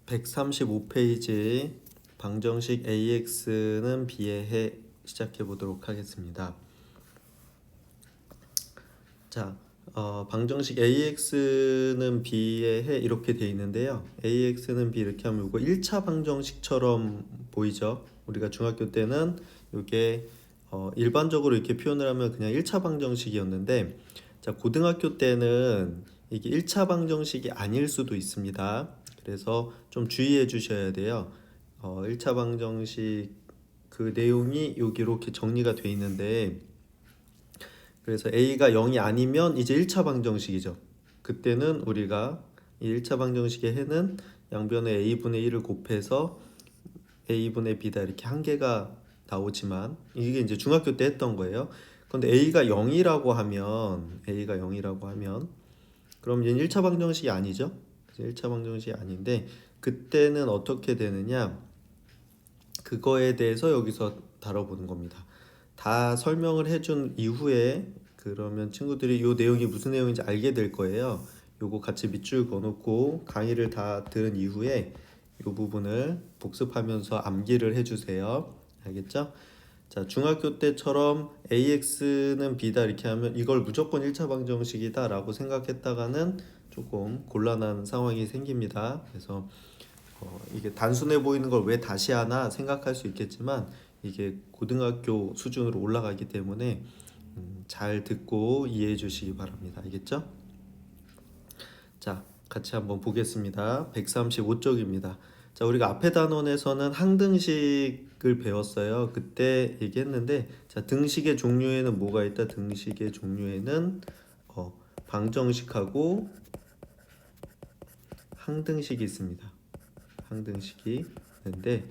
135페이지 방정식 AX는 B의 해 시작해 보도록 하겠습니다. 자, 방정식 AX는 B의 해 이렇게 돼 있는데요. AX는 B 이렇게 하면 이거 1차 방정식처럼 보이죠? 우리가 중학교 때는 이게 일반적으로 이렇게 표현을 하면 그냥 1차 방정식이었는데, 자, 고등학교 때는 이게 1차 방정식이 아닐 수도 있습니다. 그래서 좀 주의해 주셔야 돼요. 1차 방정식 그 내용이 여기 이렇게 정리가 돼 있는데, 그래서 A가 0이 아니면 이제 1차 방정식이죠. 그때는 우리가 이 1차 방정식의 해는 양변에 A분의 1을 곱해서 A분의 B다 이렇게 한 개가 나오지만, 이게 이제 중학교 때 했던 거예요. 근데 A가 0이라고 하면 그럼 얘는 1차 방정식이 아니죠. 1차 방정식이 아닌데, 그때는 어떻게 되느냐, 그거에 대해서 여기서 다뤄보는 겁니다. 다 설명을 해준 이후에 그러면 친구들이 이 내용이 무슨 내용인지 알게 될 거예요. 요거 같이 밑줄 그어놓고 강의를 다 들은 이후에 이 부분을 복습하면서 암기를 해주세요. 알겠죠? 자, 중학교 때처럼 AX는 B다 이렇게 하면 이걸 무조건 1차 방정식이다 라고 생각했다가는 조금 곤란한 상황이 생깁니다. 그래서 이게 단순해 보이는 걸 왜 다시 하나 생각할 수 있겠지만, 이게 고등학교 수준으로 올라가기 때문에 잘 듣고 이해해 주시기 바랍니다. 알겠죠? 자, 같이 한번 보겠습니다. 135쪽입니다. 자, 우리가 앞에 단원에서는 항등식을 배웠어요. 그때 얘기했는데, 자, 등식의 종류에는 뭐가 있다? 등식의 종류에는 방정식하고 항등식이 있습니다. 항등식이 있는데,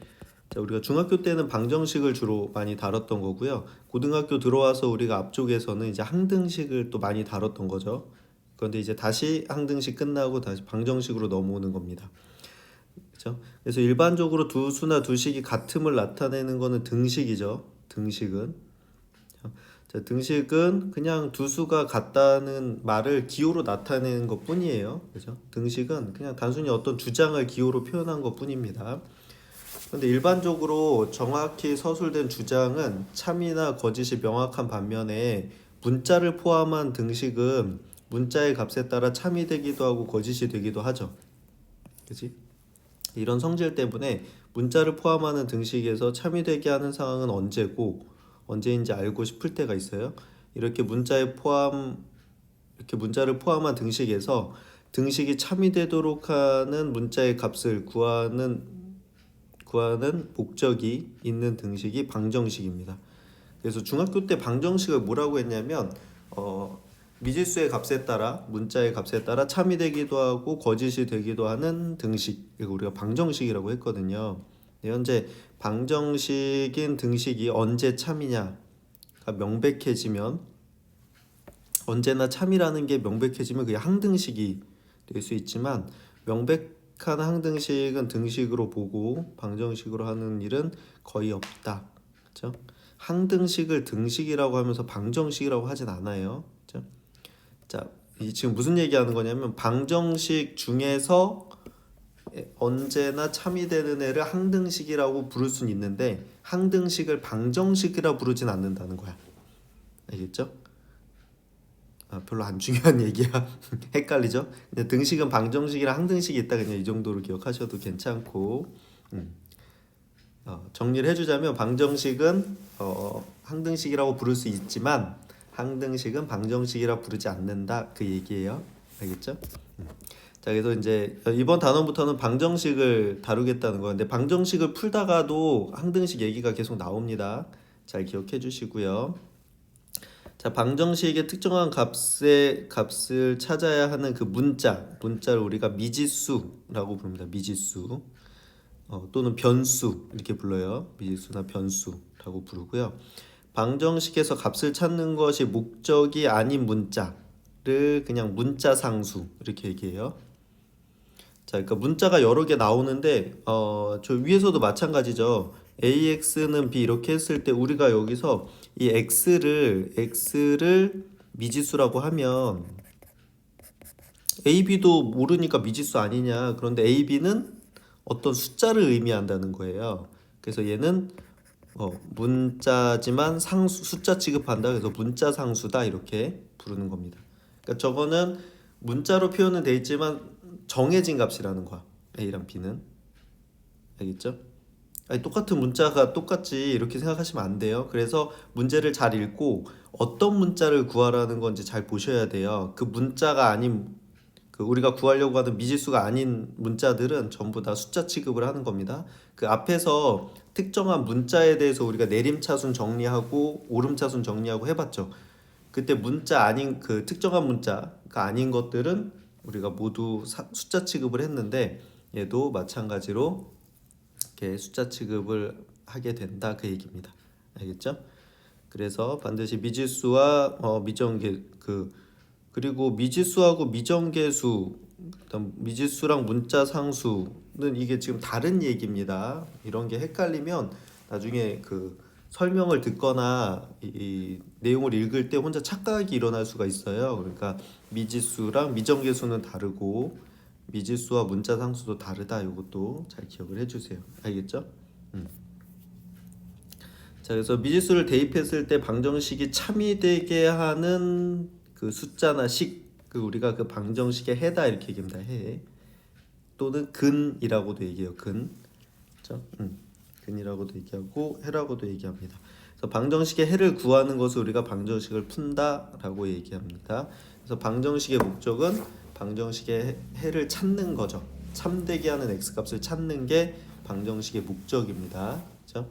자, 우리가 중학교 때는 방정식을 주로 많이 다뤘던 거고요. 고등학교 들어와서 우리가 앞쪽에서는 이제 항등식을 또 많이 다뤘던 거죠. 그런데 이제 다시 항등식 끝나고 다시 방정식으로 넘어오는 겁니다. 그렇죠? 그래서 일반적으로 두 수나 두 식이 같음을 나타내는 거는 등식이죠. 등식은. 자, 등식은 그냥 두 수가 같다는 말을 기호로 나타내는 것 뿐이에요. 그죠? 등식은 그냥 단순히 어떤 주장을 기호로 표현한 것 뿐입니다. 근데 일반적으로 정확히 서술된 주장은 참이나 거짓이 명확한 반면에, 문자를 포함한 등식은 문자의 값에 따라 참이 되기도 하고 거짓이 되기도 하죠. 그치? 이런 성질 때문에 문자를 포함하는 등식에서 참이 되게 하는 상황은 언제인지 알고 싶을 때가 있어요. 이렇게 문자를 포함한 등식에서 등식이 참이 되도록 하는 문자의 값을 구하는 목적이 있는 등식이 방정식입니다. 그래서 중학교 때 방정식을 뭐라고 했냐면, 미지수의 값에 따라, 문자의 값에 따라 참이 되기도 하고 거짓이 되기도 하는 등식, 이거 우리가 방정식이라고 했거든요. 네, 현재 방정식인 등식이 언제 참이냐가 명백해지면, 언제나 참이라는 게 명백해지면 그게 항등식이 될 수 있지만, 명백한 항등식은 등식으로 보고 방정식으로 하는 일은 거의 없다. 그렇죠? 항등식을 등식이라고 하면서 방정식이라고 하진 않아요. 그렇죠? 자, 지금 무슨 얘기하는 거냐면, 방정식 중에서 언제나 참이 되는 애를 항등식이라고 부를 수는 있는데, 항등식을 방정식이라 부르진 않는다는 거야. 알겠죠? 별로 안 중요한 얘기야. 헷갈리죠? 그냥 등식은 방정식이랑 항등식이 있다, 그냥 이 정도로 기억하셔도 괜찮고, 정리를 해주자면, 방정식은 항등식이라고 부를 수 있지만 항등식은 방정식이라 부르지 않는다, 그 얘기예요. 알겠죠? 자, 그래서 이제 이번 단원부터는 방정식을 다루겠다는 거예요. 방정식을 풀다가도 항등식 얘기가 계속 나옵니다. 잘 기억해 주시고요. 자, 방정식의 특정한 값을 찾아야 하는 그 문자를 우리가 미지수라고 부릅니다. 미지수. 또는 변수 이렇게 불러요. 미지수나 변수라고 부르고요. 방정식에서 값을 찾는 것이 목적이 아닌 문자를 그냥 문자상수 이렇게 얘기해요. 자, 그러니까 문자가 여러 개 나오는데, 저 위에서도 마찬가지죠. AX는 B 이렇게 했을 때 우리가 여기서 이 X를 미지수라고 하면, A, B도 모르니까 미지수 아니냐. 그런데 A, B는 어떤 숫자를 의미한다는 거예요. 그래서 얘는 문자지만 상수 숫자 취급한다. 그래서 문자 상수다 이렇게 부르는 겁니다. 그러니까 저거는 문자로 표현은 돼 있지만 정해진 값이라는 거야. A랑 B는. 알겠죠? 아니, 똑같은 문자가 똑같지 이렇게 생각하시면 안 돼요. 그래서 문제를 잘 읽고 어떤 문자를 구하라는 건지 잘 보셔야 돼요. 그 문자가 아닌 그 우리가 구하려고 하는 미지수가 아닌 문자들은 전부 다 숫자 취급을 하는 겁니다. 그 앞에서 특정한 문자에 대해서 우리가 내림차순 정리하고 오름차순 정리하고 해봤죠. 그때 문자 아닌 그 특정한 문자가 아닌 것들은 우리가 모두 숫자 취급을 했는데 얘도 마찬가지로 이렇게 숫자 취급을 하게 된다 그 얘기입니다. 알겠죠? 그래서 반드시 미지수와 미정계 그리고 미지수하고 미정계수 그다음 미지수랑 문자 상수는 이게 지금 다른 얘기입니다. 이런 게 헷갈리면 나중에 그 설명을 듣거나 이 내용을 읽을 때 혼자 착각이 일어날 수가 있어요. 그러니까 미지수랑 미정계수는 다르고 미지수와 문자 상수도 다르다. 이것도 잘 기억을 해주세요. 알겠죠? 자, 그래서 미지수를 대입했을 때 방정식이 참이되게 하는 그 숫자나 그 우리가 그 방정식의 해다 이렇게 얘기합니다. 해 또는 근이라고도 얘기해요. 그렇죠? 근이라고도 얘기하고 해라고도 얘기합니다. 그래서 방정식의 해를 구하는 것을 우리가 방정식을 푼다라고 얘기합니다. 그래서 방정식의 목적은 방정식의 해를 찾는 거죠. 참되게 하는 x값을 찾는 게 방정식의 목적입니다. 그렇죠?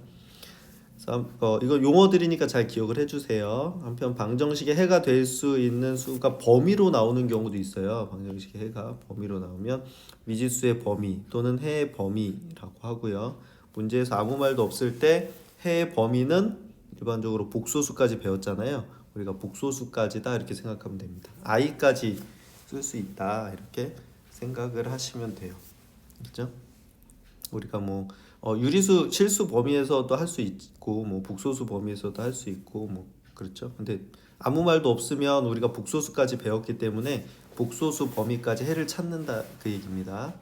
이거 용어들이니까 잘 기억을 해주세요. 한편 방정식의 해가 될 수 있는 수가 범위로 나오는 경우도 있어요. 방정식의 해가 범위로 나오면 미지수의 범위 또는 해의 범위라고 하고요. 문제에서 아무 말도 없을 때 해의 범위는 일반적으로 복소수까지 배웠잖아요. 우리가 복소수까지다 이렇게 생각하면 됩니다. i까지 쓸 수 있다 이렇게 생각을 하시면 돼요. 그렇죠? 우리가 뭐 유리수 실수 범위에서도 할 수 있고 뭐 복소수 범위에서도 할 수 있고 뭐 그렇죠. 근데 아무 말도 없으면 우리가 복소수까지 배웠기 때문에 복소수 범위까지 해를 찾는다 그 얘기입니다.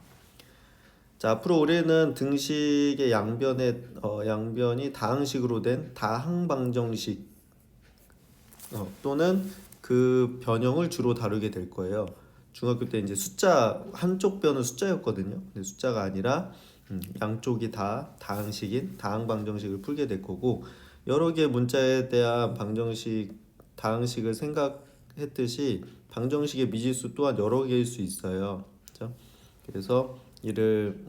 자, 앞으로 우리는 등식의 양변이 다항식으로 된 다항방정식 또는 그 변형을 주로 다루게 될 거예요. 중학교 때 이제 숫자 한쪽 변은 숫자였거든요. 근데 숫자가 아니라 양쪽이 다 다항식인 다항방정식을 풀게 될 거고 여러 개의 문자에 대한 다항식을 생각했듯이 방정식의 미지수 또한 여러 개일 수 있어요. 그렇죠? 그래서 이를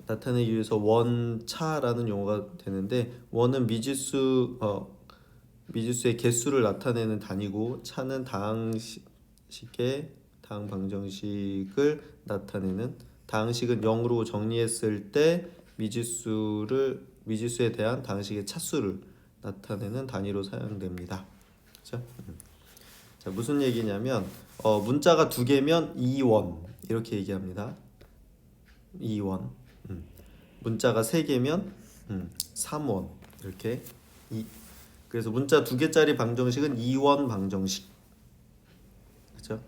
나타내기 위해서 원차라는 용어가 되는데 원은 미지수의 개수를 나타내는 단위고 차는 다항방정식을 나타내는 다항식은 0으로 정리했을 때 미지수에 대한 다항식의 차수를 나타내는 단위로 사용됩니다. 그렇죠? 자, 무슨 얘기냐면 문자가 2개면 2원 이렇게 얘기합니다. 2원. 문자가 3개면 3원 이렇게 그래서 문자 2개짜리 방정식은 2원 방정식. 그렇죠?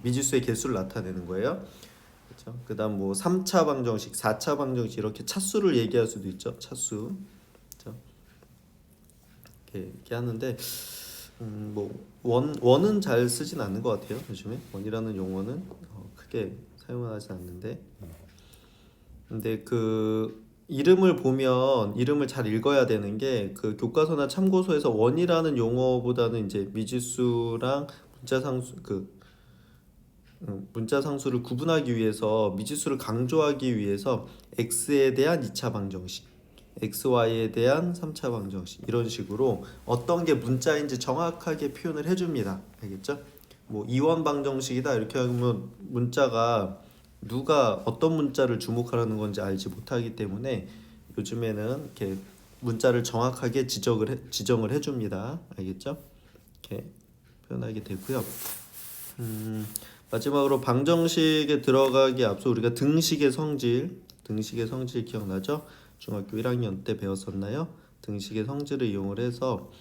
미지수의 개수를 나타내는 거예요. 그렇죠? 그다음 뭐 3차 방정식, 4차 방정식 이렇게 차수를 얘기할 수도 있죠. 차수. 그렇죠? 이렇게 하는데 뭐 원은 잘 쓰진 않는 것 같아요. 요즘에 원이라는 용어는 크게 사용하지 않는데 근데 그 이름을 보면 이름을 잘 읽어야 되는 게 그 교과서나 참고서에서 원이라는 용어보다는 이제 미지수랑 문자상수를 구분하기 위해서 미지수를 강조하기 위해서 x에 대한 2차 방정식, xy에 대한 3차 방정식 이런 식으로 어떤 게 문자인지 정확하게 표현을 해줍니다. 알겠죠? 뭐 이원 방정식이다 이렇게 하면 문자가 누가 어떤 문자를 주목하라는 건지 알지 못하기 때문에 요즘에는 이렇게 문자를 정확하게 지정을 해줍니다. 알겠죠? 이렇게 표현하게 되고요. 마지막으로 방정식에 들어가기 앞서 우리가 등식의 성질 기억나죠? 중학교 1학년 때 배웠었나요? 등식의 성질을 이용을 해서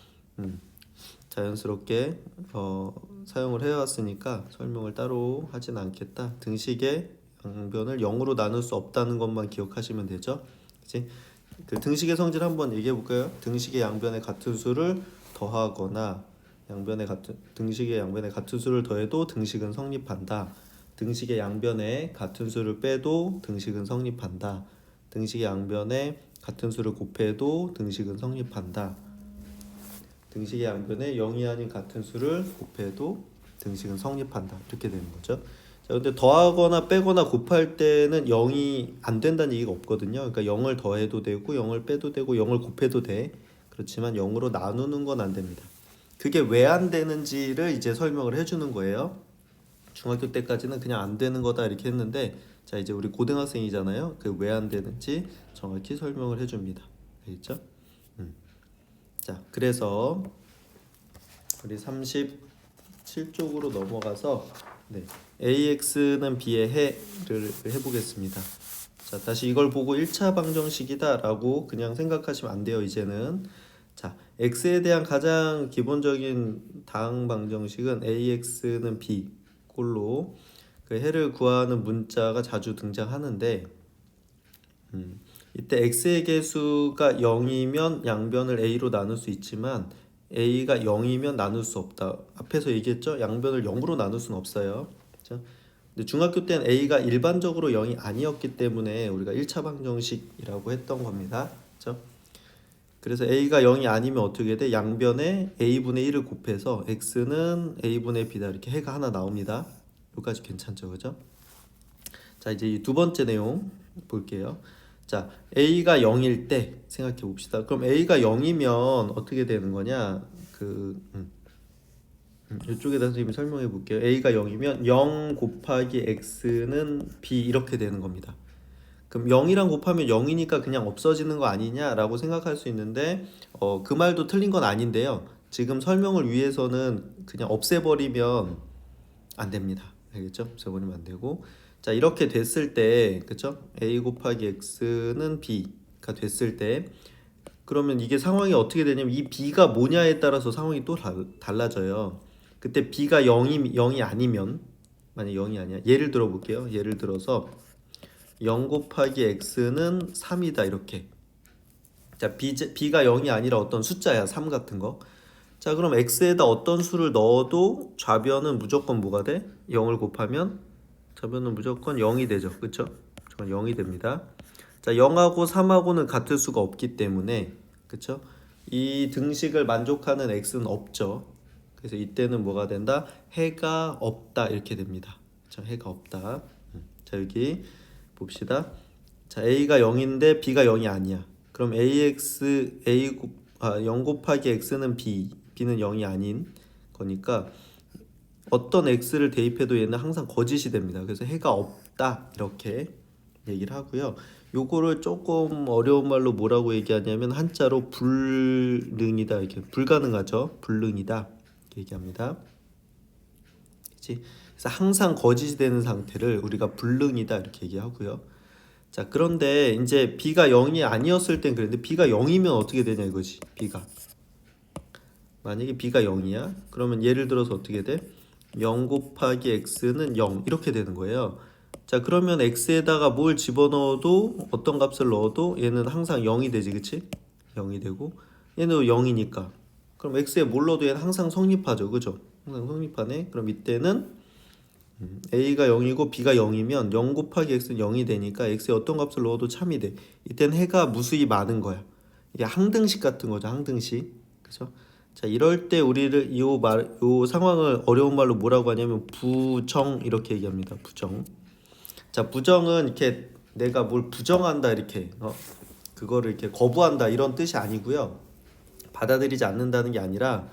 자연스럽게 사용을 해왔으니까 설명을 따로 하진 않겠다. 등식의 양변을 0으로 나눌 수 없다는 것만 기억하시면 되죠. 그치? 그 등식의 성질 한번 얘기해 볼까요? 등식의 양변의 같은 수를 더하거나 등식의 양변의 같은 수를 더해도 등식은 성립한다. 등식의 양변에 같은 수를 빼도 등식은 성립한다. 등식의 양변에 같은 수를 곱해도 등식은 성립한다. 등식의 양변에 0이 아닌 같은 수를 곱해도 등식은 성립한다. 이렇게 되는 거죠. 자, 근데 더하거나 빼거나 곱할 때는 0이 안 된다는 얘기가 없거든요. 그러니까 0을 더해도 되고 0을 빼도 되고 0을 곱해도 돼. 그렇지만 0으로 나누는 건 안 됩니다. 그게 왜 안 되는지를 이제 설명을 해주는 거예요. 중학교 때까지는 그냥 안 되는 거다 이렇게 했는데, 자 이제 우리 고등학생이잖아요. 그 왜 안 되는지 정확히 설명을 해줍니다. 알겠죠? 자, 그래서 우리 37쪽으로 넘어가서 AX는 B의 해를 해보겠습니다. 자, 다시 이걸 보고 1차 방정식이다 라고 그냥 생각하시면 안 돼요. 이제는 자, X에 대한 가장 기본적인 다항 방정식은 AX는 B 꼴로 그 해를 구하는 문자가 자주 등장하는데, 이때 x의 개수가 0이면 양변을 a로 나눌 수 있지만 a가 0이면 나눌 수 없다. 앞에서 얘기했죠? 양변을 0으로 나눌 수는 없어요. 그렇죠? 근데 중학교 때는 a가 일반적으로 0이 아니었기 때문에 우리가 1차 방정식이라고 했던 겁니다. 그렇죠? 그래서 a가 0이 아니면 어떻게 돼? 양변에 a분의 1을 곱해서 x는 a분의 b다. 이렇게 해가 하나 나옵니다. 여기까지 괜찮죠? 그죠? 자, 이제 이 두 번째 내용 볼게요. 자, a가 0일 때 생각해 봅시다. 그럼 a가 0이면 어떻게 되는 거냐? 이쪽에다 선생님이 설명해 볼게요. a가 0이면 0 곱하기 x는 b 이렇게 되는 겁니다. 그럼 0이랑 곱하면 0이니까 그냥 없어지는 거 아니냐라고 생각할 수 있는데, 그 말도 틀린 건 아닌데요. 지금 설명을 위해서는 그냥 없애버리면 안 됩니다. 알겠죠? 없애버리면 안 되고, 자 이렇게 됐을 때, 그쵸? a 곱하기 x는 b가 됐을 때, 그러면 이게 상황이 어떻게 되냐면 이 b가 뭐냐에 따라서 상황이 또 달라져요. 그때 b가 0이 아니면, 만약 0이 아니야, 예를 들어 볼게요. 예를 들어서 0 곱하기 x는 3이다 이렇게. 자, b가 0이 아니라 어떤 숫자야, 3 같은 거. 자, 그럼 x에다 어떤 수를 넣어도 좌변은 무조건 뭐가 돼? 0을 곱하면 좌변은 무조건 0이 되죠. 그쵸? 무조건 0이 됩니다. 자, 0하고 3하고는 같을 수가 없기 때문에, 그쵸? 이 등식을 만족하는 x는 없죠. 그래서 이때는 뭐가 된다? 해가 없다 이렇게 됩니다. 자, 해가 없다. 자, 여기 봅시다. 자, a가 0인데 b가 0이 아니야. 그럼 0 곱하기 x는 b는 0이 아닌 거니까 어떤 x를 대입해도 얘는 항상 거짓이 됩니다. 그래서 해가 없다 이렇게 얘기를 하고요. 요거를 조금 어려운 말로 뭐라고 얘기하냐면 한자로 불능이다, 이렇게 불가능하죠. 불능이다 이렇게 얘기합니다. 그치? 그래서 항상 거짓이 되는 상태를 우리가 불능이다 이렇게 얘기하고요. 자, 그런데 이제 b가 0이 아니었을 땐 그랬는데 b가 0이면 어떻게 되냐 이거지. 만약에 b가 0이야 그러면 예를 들어서 어떻게 돼? 0 곱하기 x는 0 이렇게 되는 거예요. 자, 그러면 x에다가 뭘 집어넣어도, 어떤 값을 넣어도 얘는 항상 0이 되지, 그치? 0이 되고 얘는 0이니까 그럼 x에 뭘 넣어도 얘는 항상 성립하죠, 그죠? 항상 성립하네. 그럼 이때는 a가 0이고 b가 0이면 0 곱하기 x는 0이 되니까 x에 어떤 값을 넣어도 참이 돼. 이때는 해가 무수히 많은 거야. 이게 항등식 같은 거죠, 항등식. 그죠? 자, 이럴 때 우리를 요 상황을 어려운 말로 뭐라고 하냐면 부정 이렇게 얘기합니다. 부정. 자, 부정은 이렇게 내가 뭘 부정한다 이렇게 그거를 이렇게 거부한다 이런 뜻이 아니고요. 받아들이지 않는다는 게 아니라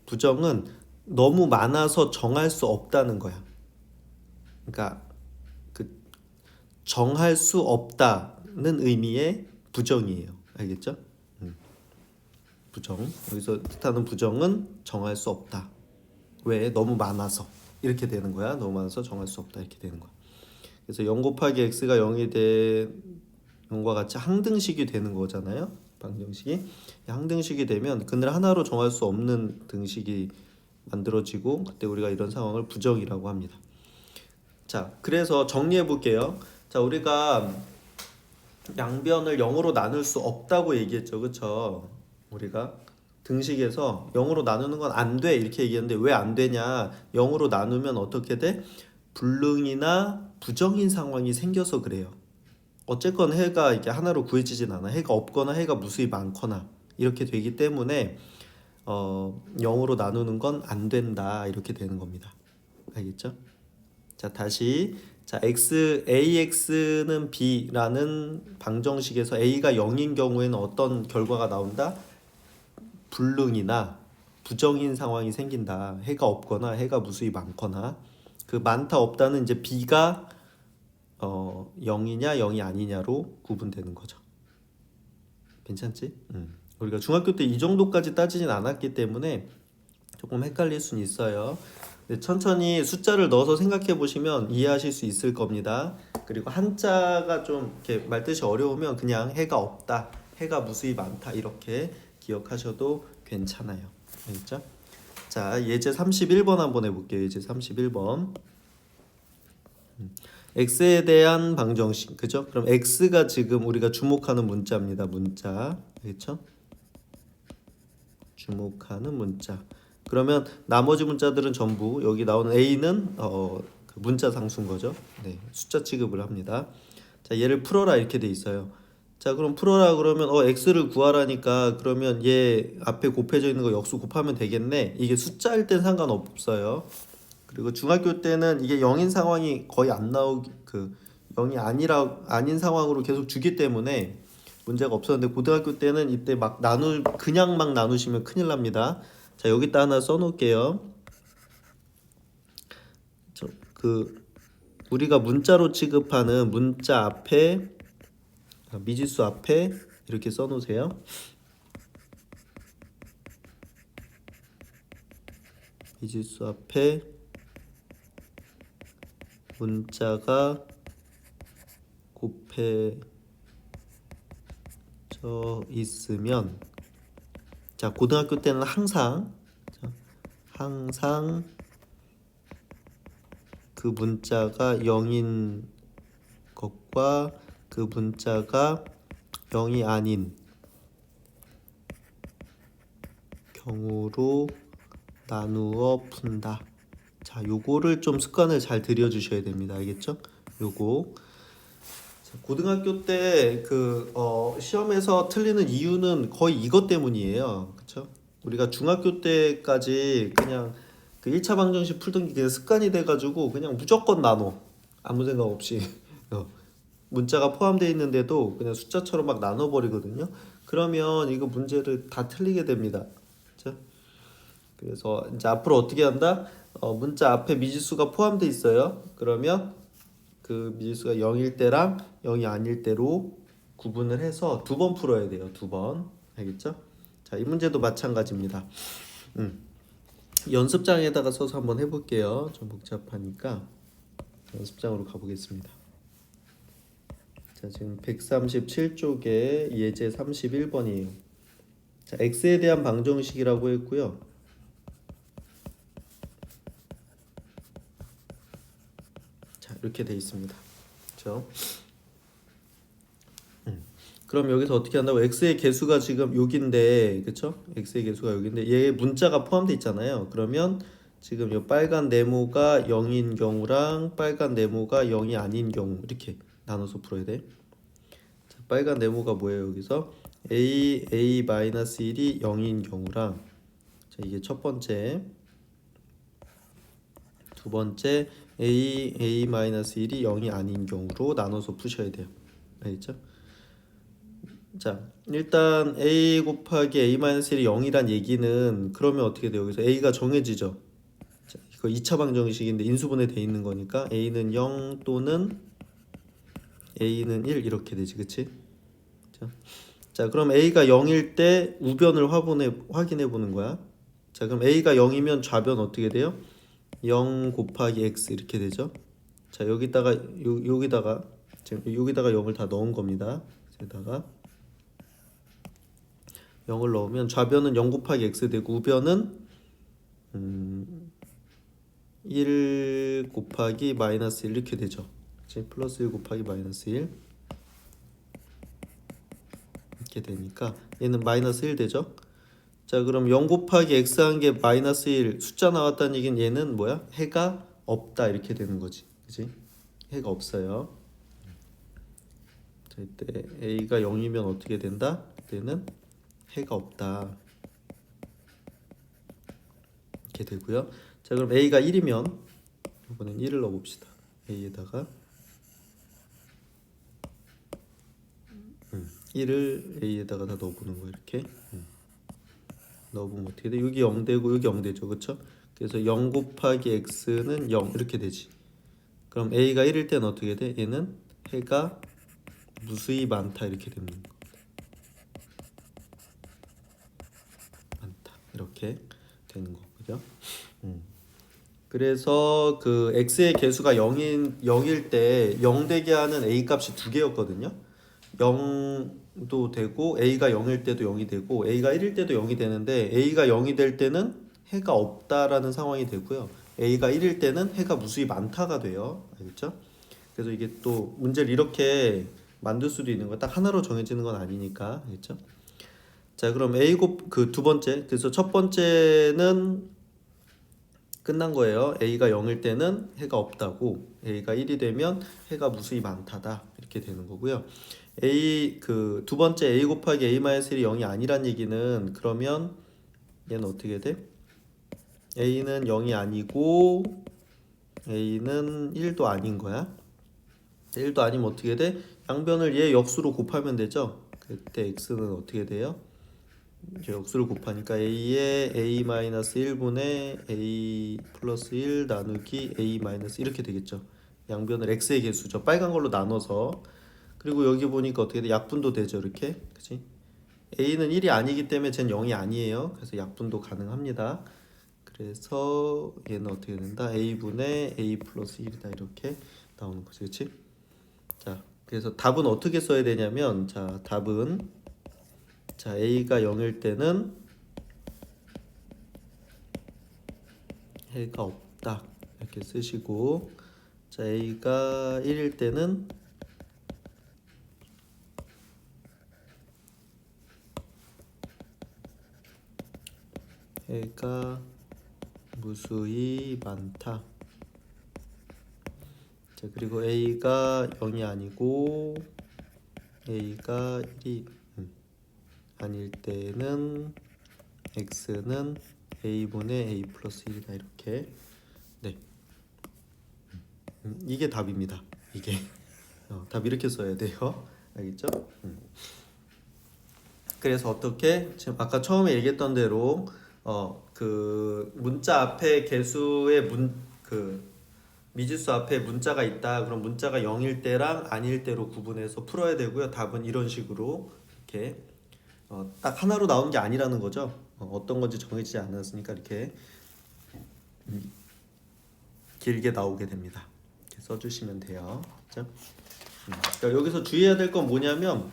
부정은 너무 많아서 정할 수 없다는 거야. 그러니까 그 정할 수 없다는 의미의 부정이에요. 알겠죠? 부정. 여기서 뜻하는 부정은 정할 수 없다. 왜? 너무 많아서 이렇게 되는 거야. 너무 많아서 정할 수 없다 이렇게 되는 거야. 그래서 0 곱하기 x가 0이 된 0과 같이 항등식이 되는 거잖아요. 방정식이. 항등식이 되면 그늘 하나로 정할 수 없는 등식이 만들어지고, 그때 우리가 이런 상황을 부정이라고 합니다. 자, 그래서 정리해 볼게요. 자, 우리가 양변을 0으로 나눌 수 없다고 얘기했죠. 그쵸? 우리가 등식에서 0으로 나누는 건 안 돼. 이렇게 얘기했는데 왜 안 되냐? 0으로 나누면 어떻게 돼? 불능이나 부정인 상황이 생겨서 그래요. 어쨌건 해가 이게 하나로 구해지진 않아. 해가 없거나 해가 무수히 많거나 이렇게 되기 때문에 0으로 나누는 건 안 된다. 이렇게 되는 겁니다. 알겠죠? 자, 다시 자, AX는 B라는 방정식에서 A가 0인 경우에는 어떤 결과가 나온다? 불능이나 부정인 상황이 생긴다. 해가 없거나 해가 무수히 많거나 그 많다 없다는 이제 B가 0이냐 0이 아니냐로 구분되는 거죠. 괜찮지? 우리가 중학교 때 이 정도까지 따지진 않았기 때문에 조금 헷갈릴 수는 있어요. 근데 천천히 숫자를 넣어서 생각해 보시면 이해하실 수 있을 겁니다. 그리고 한자가 좀 이렇게 말뜻이 어려우면 그냥 해가 없다, 해가 무수히 많다 이렇게 기억하셔도 괜찮아요. 알겠죠? 자, 예제 31번 한번 해볼게요. 예제 31번. x에 대한 방정식, 그죠? 그럼 x가 지금 우리가 주목하는 문자입니다. 문자, 그렇죠? 주목하는 문자. 그러면 나머지 문자들은 전부 여기 나오는 a는 그 문자 상수인 거죠. 네, 숫자 취급을 합니다. 자, 얘를 풀어라 이렇게 돼 있어요. 자, 그럼 풀어라 그러면 x를 구하라니까 그러면 얘 앞에 곱해져 있는 거 역수 곱하면 되겠네. 이게 숫자일 땐 상관없어요. 그리고 중학교 때는 이게 0인 상황이 거의 안 나오기 그 0이 아닌 상황으로 계속 주기 때문에 문제가 없었는데 고등학교 때는 이때 그냥 막 나누시면 큰일 납니다. 자, 여기다 하나 써놓을게요. 우리가 문자로 취급하는 문자 앞에 미지수 앞에 이렇게 써놓으세요. 미지수 앞에 문자가 곱해져 있으면 자, 고등학교 때는 항상 그 문자가 0인 것과 그 문자가 0이 아닌 경우로 나누어 푼다. 자, 요거를 좀 습관을 잘 들여주셔야 됩니다. 알겠죠? 요거 고등학교 때 시험에서 틀리는 이유는 거의 이것 때문이에요. 그렇죠? 우리가 중학교 때까지 그냥 그 1차 방정식 풀던 게 그냥 습관이 돼가지고 그냥 무조건 나눠. 아무 생각 없이 문자가 포함되어 있는데도 그냥 숫자처럼 막 나눠버리거든요. 그러면 이거 문제를 다 틀리게 됩니다. 그렇죠? 그래서 이제 앞으로 어떻게 한다? 문자 앞에 미지수가 포함되어 있어요. 그러면 그 미지수가 0일 때랑 0이 아닐 때로 구분을 해서 두 번 풀어야 돼요. 두 번. 알겠죠? 자, 이 문제도 마찬가지입니다. 연습장에다가 써서 한번 해볼게요. 좀 복잡하니까 연습장으로 가보겠습니다. 자, 지금 137쪽에 예제 31번이에요. 자, x에 대한 방정식이라고 했고요. 자, 이렇게 돼 있습니다. 그렇죠? 그럼 여기서 어떻게 한다고? x의 개수가 지금 여기인데, 그쵸? x의 개수가 여기인데 얘 문자가 포함되어 있잖아요. 그러면 지금 이 빨간 네모가 0인 경우랑 빨간 네모가 0이 아닌 경우 이렇게 나눠서 풀어야 돼. 자, 빨간 네모가 뭐예요? 여기서 a-1이 0인 경우랑 자, 이게 첫 번째, 두 번째 a-1이 0이 아닌 경우로 나눠서 푸셔야 돼요. 알겠죠? 자, 일단 a 곱하기 a-1이 0이란 얘기는 그러면 어떻게 돼요? 여기서 a가 정해지죠. 자, 이거 2차 방정식인데 인수분해 돼 있는 거니까 a는 0 또는 a는 1 이렇게 되지, 그치? 자, 그럼 a가 0일 때 우변을 확인해 보는 거야. 자, 그럼 a가 0이면 좌변 어떻게 돼요? 0 곱하기 x 이렇게 되죠. 자, 여기다가 지금 여기다가 0을 다 넣은 겁니다. 여기다가 0을 넣으면 좌변은 0 곱하기 x 되고 우변은 1 곱하기 마이너스 1 이렇게 되죠. 그치? 플러스 1 곱하기 마이너스 1 이렇게 되니까 얘는 마이너스 1 되죠. 자, 그럼 0 곱하기 x 한 게 마이너스 1 숫자 나왔다는 얘기는 얘는 뭐야? 해가 없다 이렇게 되는 거지. 그치? 해가 없어요. 자, 이때 a가 0이면 어떻게 된다? 그때는 해가 없다 이렇게 되고요. 자, 그럼 a가 1이면 이번엔 1을 넣어봅시다. a에다가 1을 a에다가 다 넣어보는 거 이렇게 넣어보면 어떻게 돼? 여기 0 되고 여기 0 되죠, 그렇죠? 그래서 0 곱하기 x는 0 이렇게 되지. 그럼 a가 1일 때는 어떻게 돼? 얘는 해가 무수히 많다 이렇게 되는 거. 많다 이렇게 되는 거, 그죠? 그래서 그 x의 개수가 0일 때 0 되게 하는 a 값이 두 개였거든요. 0도 되고 a가 0일 때도 0이 되고 a가 1일 때도 0이 되는데 a가 0이 될 때는 해가 없다라는 상황이 되고요. a가 1일 때는 해가 무수히 많다가 돼요. 알겠죠? 그래서 이게 또 문제를 이렇게 만들 수도 있는 거, 딱 하나로 정해지는 건 아니니까. 알겠죠? 자, 그럼 a 그 두 번째, 그래서 첫 번째는 끝난 거예요. a가 0일 때는 해가 없다고, a가 1이 되면 해가 무수히 많다다 이렇게 되는 거고요. a 그 두 번째 a 곱하기 a-1이 0이 아니란 얘기는, 그러면 얘는 어떻게 돼? a는 0이 아니고 a는 1도 아닌 거야. 1도 아니면 어떻게 돼? 양변을 얘 역수로 곱하면 되죠. 그때 x는 어떻게 돼요? 이제 역수를 곱하니까 a에 a-1분의 a 플러스 1 나누기 a 마이너스 이렇게 되겠죠. 양변을 x의 개수죠. 빨간 걸로 나눠서. 그리고 여기 보니까 어떻게 돼? 약분도 되죠. 이렇게. 그치? a는 1이 아니기 때문에 쟨 0이 아니에요. 그래서 약분도 가능합니다. 그래서 얘는 어떻게 된다? a분의 a 플러스 1이다 이렇게 나오는 거지. 그치? 자, 그래서 답은 어떻게 써야 되냐면, 자, 답은, 자, a가 0일 때는 해가 없다 이렇게 쓰시고, 자, a가 1일 때는 해가 무수히 많다. 자, 그리고 a가 0이 아니고 a가 1이 아닐 때는 x는 a분의 a 플러스 1이다 이렇게. 네, 이게 답입니다. 이게 답 이렇게 써야 돼요. 알겠죠? 그래서 어떻게, 지금 아까 처음에 얘기했던 대로 그 문자 앞에 개수의 그 미지수 앞에 문자가 있다. 그럼 문자가 0일 때랑 아닐 때로 구분해서 풀어야 되고요. 답은 이런 식으로 이렇게 딱 하나로 나온 게 아니라는 거죠. 어떤 건지 정해지지 않았으니까 이렇게 길게 나오게 됩니다. 이렇게 써주시면 돼요. 그렇죠? 그러니까 여기서 주의해야 될 건 뭐냐면,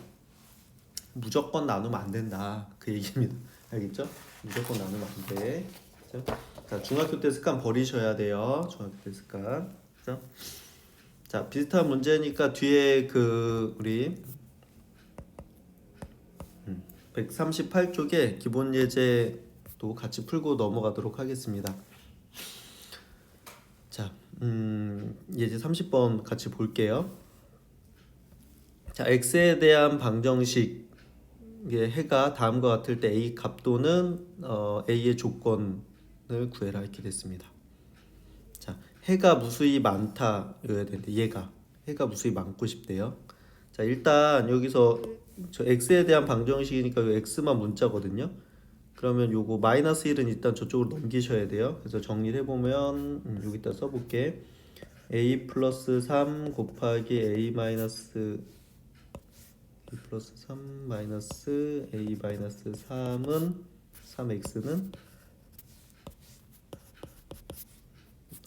무조건 나누면 안 된다 그 얘기입니다. 알겠죠? 무조건 나누면 안 돼. 그렇죠? 자, 중학교 때 습관 버리셔야 돼요. 중학교 때 습관. 그렇죠? 자, 비슷한 문제니까 뒤에 그 우리 138쪽에 기본 예제도 같이 풀고 넘어가도록 하겠습니다. 자, 예제 30번 같이 볼게요. 자, x에 대한 방정식 해가 다음과 같을 때 a 값도는 a의 조건을 구해라 이렇게 됐습니다. 자, 해가 무수히 많다여야 되는데 얘가 해가 무수히 많고 싶대요. 자, 일단 여기서 저 x에 대한 방정식이니까 요 x만 문자거든요. 그러면 요거 마이너스 1은 일단 저쪽으로 넘기셔야 돼요. 그래서 정리를 해보면 여기다 써볼게. a 플러스 3 곱하기 a 마이너스 플러스 3 마이너스 a 마이너스 3은 3x는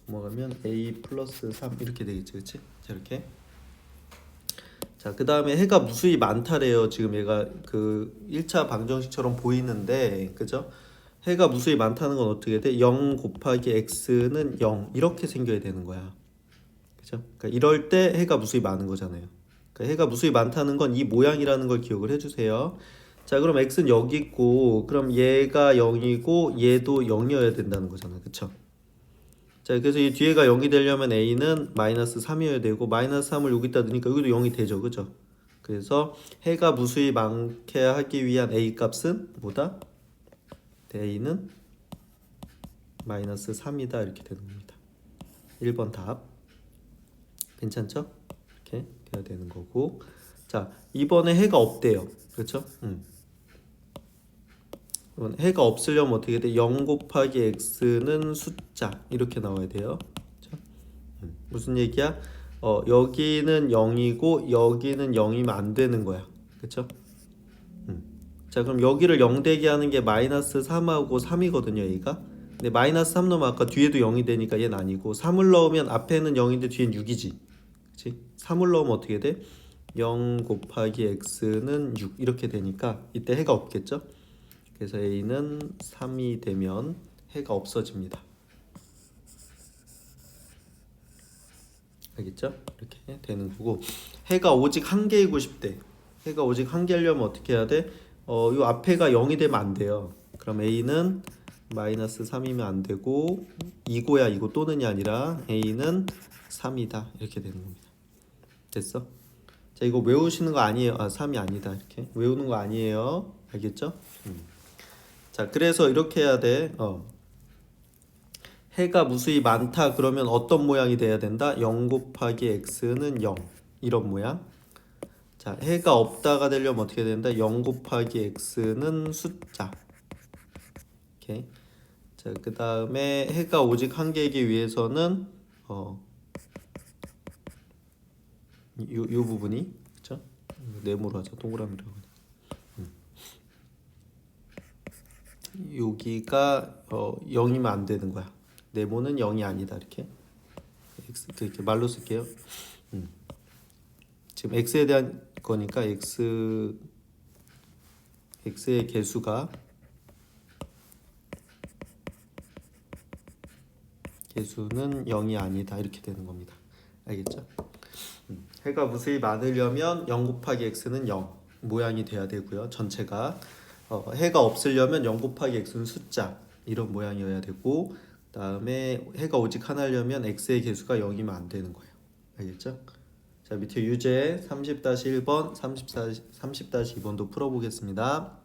넘어가면 a 플러스 3 이렇게 되겠지, 그렇지? 자, 이렇게. 자, 그 다음에 해가 무수히 많다래요. 지금 얘가 그 1차 방정식처럼 보이는데, 그죠? 해가 무수히 많다는 건 어떻게 돼? 0 곱하기 x는 0 이렇게 생겨야 되는 거야. 그죠? 그러니까 이럴 때 해가 무수히 많은 거잖아요. 그러니까 해가 무수히 많다는 건 이 모양이라는 걸 기억을 해주세요. 자, 그럼 x는 여기 있고, 그럼 얘가 0이고 얘도 0이어야 된다는 거잖아. 그쵸? 자, 그래서 이 뒤에가 0이 되려면 a는 마이너스 3이어야 되고, 마이너스 3을 여기다 넣으니까 여기도 0이 되죠. 그죠? 그래서 해가 무수히 많게 하기 위한 a 값은 뭐다? a는 마이너스 3이다 이렇게 되는 겁니다. 1번 답. 괜찮죠? 이렇게 돼야 되는 거고. 자, 이번에 해가 없대요. 그렇죠? 이번 해가 없으려면 어떻게 돼? 0 곱하기 x는 숫자 이렇게 나와야 돼요. 그렇죠? 무슨 얘기야? 여기는 0이고 여기는 0이면 안 되는 거야. 그렇죠? 자, 그럼 여기를 0 되게 하는 게 마이너스 3하고 3이거든요, 얘가. 근데 마이너스 3 넣으면 아까 뒤에도 0이 되니까 얘는 아니고 3을 넣으면 앞에는 0인데 뒤엔 6이지. 그치? 3을 넣으면 어떻게 돼? 0 곱하기 x는 6 이렇게 되니까 이때 해가 없겠죠? 그래서 a는 3이 되면 해가 없어집니다. 알겠죠? 이렇게 되는 거고 해가 오직 한 개이고 싶대. 해가 오직 한 개려면 어떻게 해야 돼? 요 앞에가 0이 되면 안 돼요. 그럼 a는 마이너스 3이면 안 되고 2고야 이고 또는이 아니라 a는 3이다 이렇게 되는 겁니다. 됐어? 자, 이거 외우시는 거 아니에요. 3이 아니다 이렇게 외우는 거 아니에요. 알겠죠? 자, 그래서 이렇게 해야 돼. 해가 무수히 많다 그러면 어떤 모양이 돼야 된다? 0 곱하기 x는 0 이런 모양. 자, 해가 없다가 되려면 어떻게 된다? 0 곱하기 x는 숫자. 오케이. 자, 그 다음에 해가 오직 한 개이기 위해서는 요 부분이 그쵸? 네모로 하자. 동그라미로 하자. 여기가 0이면 안 되는 거야. 네모는 0이 아니다 이렇게. x 이렇게 말로 쓸게요. 지금 x에 대한 거니까 x의 개수는 0이 아니다 이렇게 되는 겁니다. 알겠죠? 해가 무수히 많으려면 0 곱하기 x는 0 모양이 돼야 되고요. 전체가 해가 없으려면 0 곱하기 x는 숫자 이런 모양이어야 되고 그다음에 해가 오직 하나려면 x의 개수가 0이면 안 되는 거예요. 알겠죠? 자, 밑에 유제 30-1번, 30-2번도 풀어보겠습니다.